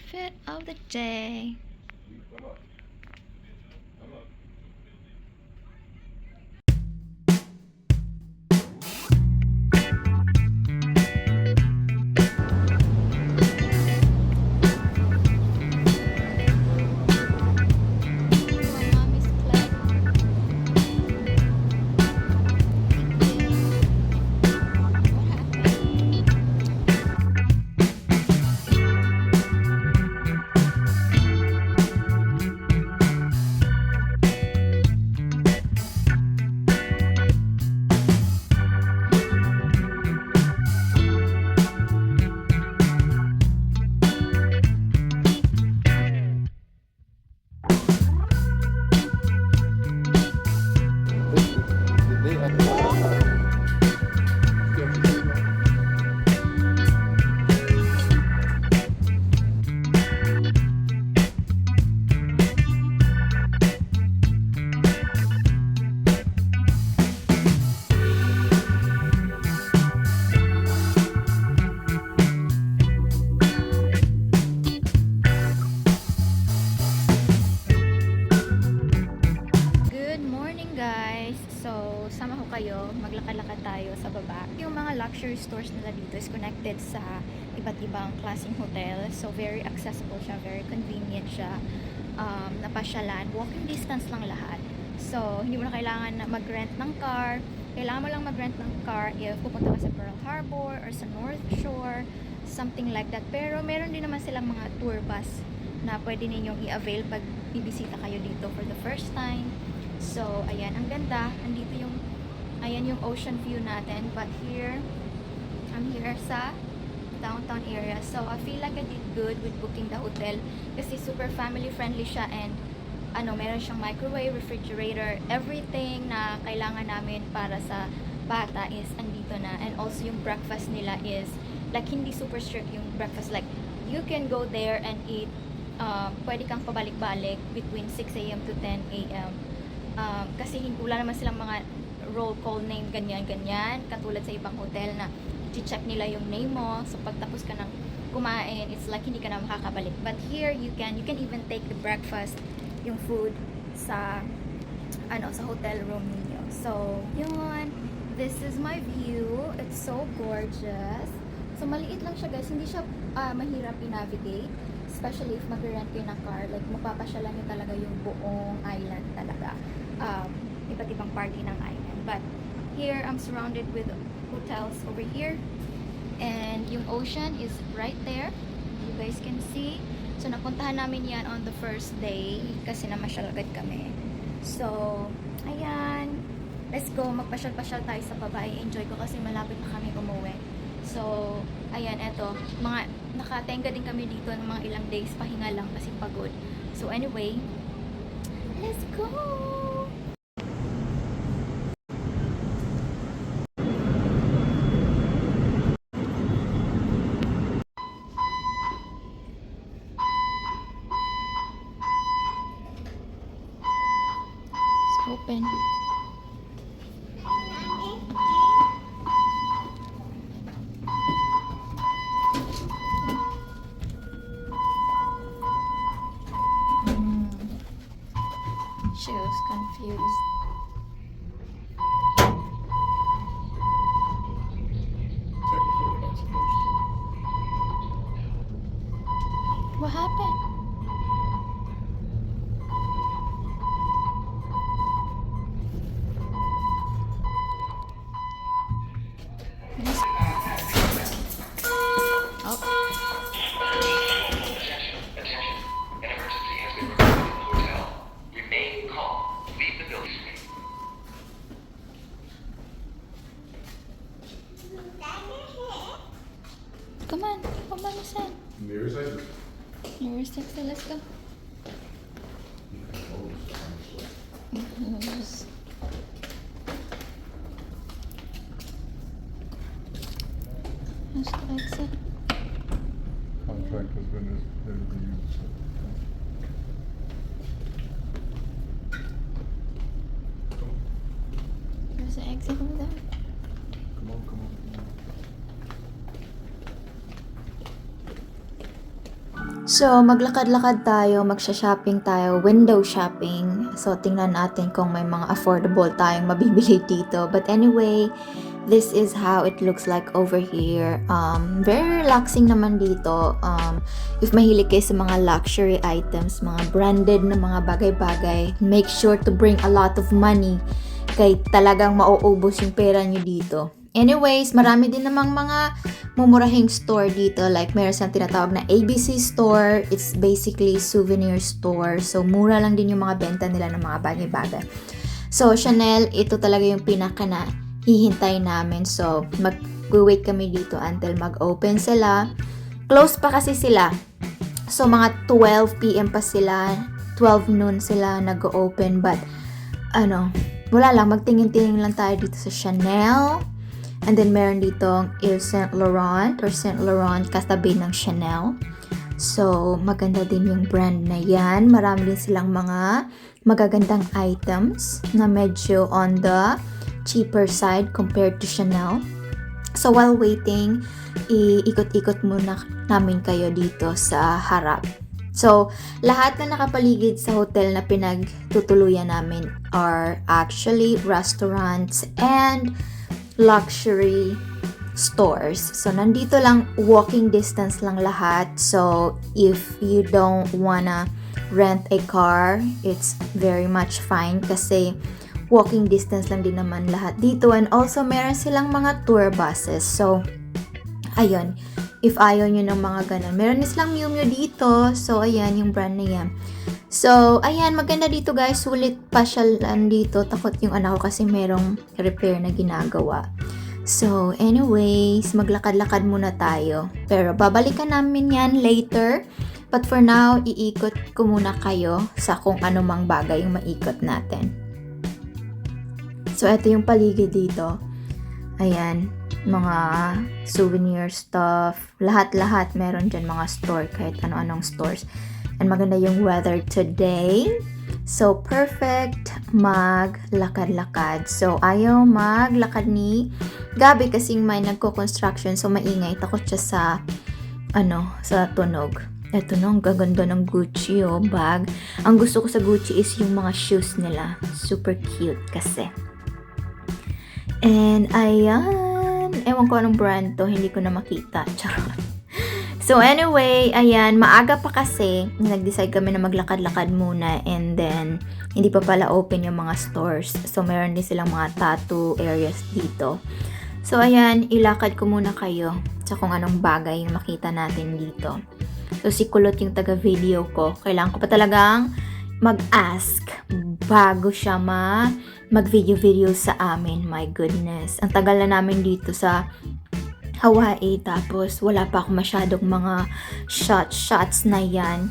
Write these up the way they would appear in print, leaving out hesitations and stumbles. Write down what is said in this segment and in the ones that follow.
outfit of the day. My mommy's club. Good morning guys! So, sama ko kayo, maglakad-lakad tayo sa baba. Yung mga luxury stores nila dito is connected sa iba't ibang klaseng hotel. So, very accessible siya, very convenient siya. Napasyalan, walking distance lang lahat. So, hindi mo na kailangan na mag-rent ng car. Kailangan mo lang mag-rent ng car if pupunta ka sa Pearl Harbor or sa North Shore, something like that. Pero, meron din naman silang mga tour bus na pwede ninyong i-avail pag bibisita kayo dito for the first time. So, ayan, ang ganda. Andito yung, ayan yung ocean view natin. But here, I'm here sa downtown area. So, I feel like I did good with booking the hotel kasi super family friendly siya and meron siyang microwave, refrigerator, everything na kailangan namin para sa bata is andito na. And also yung breakfast nila is like hindi super strict yung breakfast. Like, you can go there and eat. Pwede kang pabalik-balik between 6 a.m. to 10 a.m. Kasi wala naman silang mga roll call name, ganyan-ganyan. Katulad sa ibang hotel na i-check nila yung name mo. So, pagtapos ka ng kumain, it's like hindi ka na makakabalik. But here, you can even take the breakfast, yung food, sa hotel room ninyo. So, yun. This is my view. It's so gorgeous. So, maliit lang siya, guys. Hindi siya mahirap i-navigate. Especially if mag-rent kayo ng car. Like, mapapasyalan nyo talaga yung buong island talaga. Iba't ibang party ng island. But, here, I'm surrounded with hotels over here. And yung ocean is right there. You guys can see. So, napuntahan namin yan on the first day. Kasi namasyal agad kami. So, ayan. Let's go. Magpasyal-pasyal tayo sa baba. I-enjoy ko kasi malapit na kami umuwi. So, ayan, eto. Nakatenga din kami dito ng mga ilang days. Pahinga lang kasi pagod. So, anyway, let's go! It's open. She was confused. What happened? Come on, Misan. Nearest exit. Nearest exit, let's go. Here's the exit. Contract has been reviewed. There's the exit over there. Come on, come on. Come on. So, maglakad-lakad tayo, magsha-shopping tayo, window shopping. So, tingnan natin kung may mga affordable tayong mabibili dito. But anyway, this is how it looks like over here. Very relaxing naman dito. If mahilig kayo sa mga luxury items, mga branded na mga bagay-bagay, make sure to bring a lot of money kay talagang mauubos yung pera nyo dito. Anyways, marami din namang mga mumurahing store dito. Like, meron silang tinatawag na ABC store. It's basically souvenir store. So, mura lang din yung mga benta nila ng mga bagay-bagay. So, Chanel, ito talaga yung pinaka na hihintay namin. So, mag-wait kami dito until mag-open sila. Close pa kasi sila. So, mga 12 p.m. pa sila. 12 noon sila nag-open. But, wala lang. Magtingin-tingin lang tayo dito sa Chanel. And then, meron dito Yves Saint Laurent or Saint Laurent katabi ng Chanel. So, maganda din yung brand na yan. Marami din silang mga magagandang items na medyo on the cheaper side compared to Chanel. So, while waiting, iikot-ikot muna namin kayo dito sa harap. So, lahat na nakapaligid sa hotel na pinagtutuluyan namin are actually restaurants and luxury stores. So, nandito lang, walking distance lang lahat. So, if you don't wanna rent a car, it's very much fine kasi walking distance lang din naman lahat dito. And also, meron silang mga tour buses. So, ayun. If ayaw nyo ng mga ganun. Meron silang Miu Miu dito. So, ayan, yung brand na yan. So, ayan, maganda dito guys. Sulit pa siya lang dito. Takot yung anak ko kasi merong repair na ginagawa. So, anyways, maglakad-lakad muna tayo. Pero, babalikan namin yan later. But for now, iikot ko muna kayo sa kung ano mang bagay yung maikot natin. So, ito yung paligid dito. Ayan, mga souvenir stuff. Lahat-lahat meron dyan mga store, kahit ano-anong stores. And maganda yung weather today. So, perfect maglakad-lakad. So, ayaw maglakad ni Gabi kasing may nagko-construction. So, maingay. Takot siya sa, sa tunog. Eto no, ang gaganda ng Gucci, bag. Ang gusto ko sa Gucci is yung mga shoes nila. Super cute kasi. And, ayan. Ewan ko anong brand to. Hindi ko na makita. Charot. So anyway, ayan, maaga pa kasi, nag-decide kami na maglakad-lakad muna and then, hindi pa pala open yung mga stores. So meron din silang mga tattoo areas dito. So ayan, ilakad ko muna kayo sa kung anong bagay yung makita natin dito. So si Kulot yung taga-video ko. Kailangan ko pa talagang mag-ask bago siya mag-video sa amin. My goodness. Ang tagal na namin dito sa Hawaii, tapos wala pa ako masyadong mga shots na yan.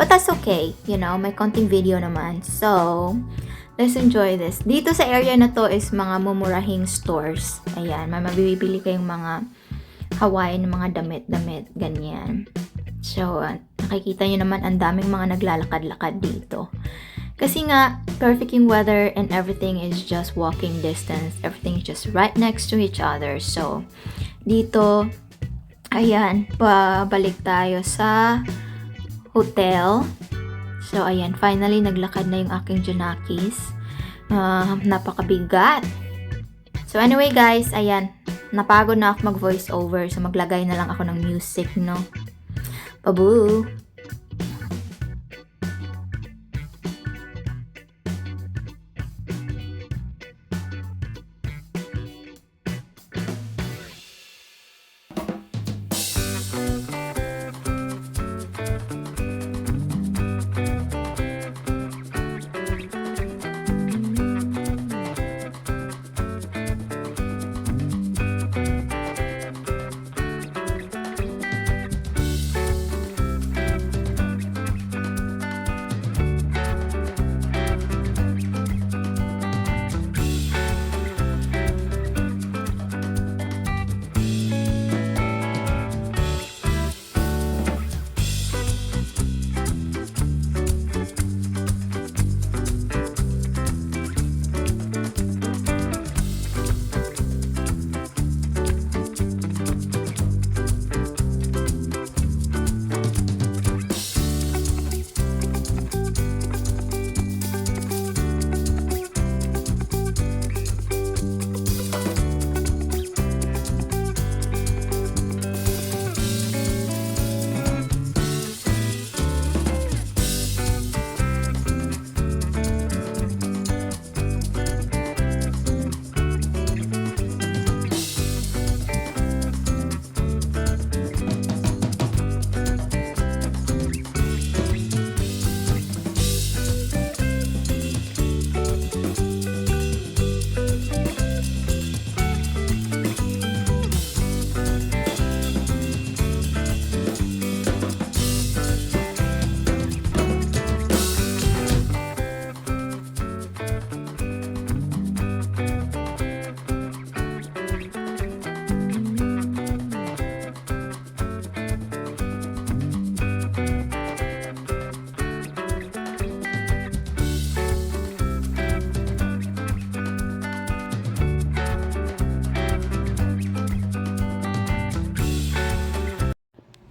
But that's okay, may konting video naman. So, let's enjoy this. Dito sa area na to is mga mumurahing stores. Ayan, may mabibili kayong mga Hawaiian, mga damit-damit, ganyan. So, nakikita nyo naman ang daming mga naglalakad-lakad dito. Kasi nga, perfect yung weather and everything is just walking distance. Everything is just right next to each other. So, dito, ayan, pabalik tayo sa hotel. So, ayan, finally, naglakad na yung aking Junakis. Napakabigat. So, anyway guys, ayan, napagod na ako mag-voice over. So, maglagay na lang ako ng music, no? Pabu!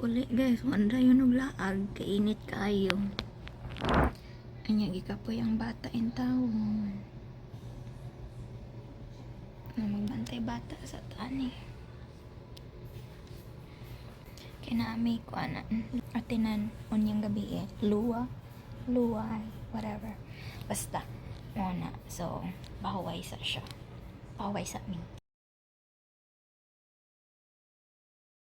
uli guys, wanda yun og laag, kainit kayo. Anya gikapoy ang bata in town. Na magbantay bata sa tani. Kinami ko anan. Atinan unyang gabi luwa, whatever. Basta, muna. So, pahuway sa siya. Pahuway sa amin.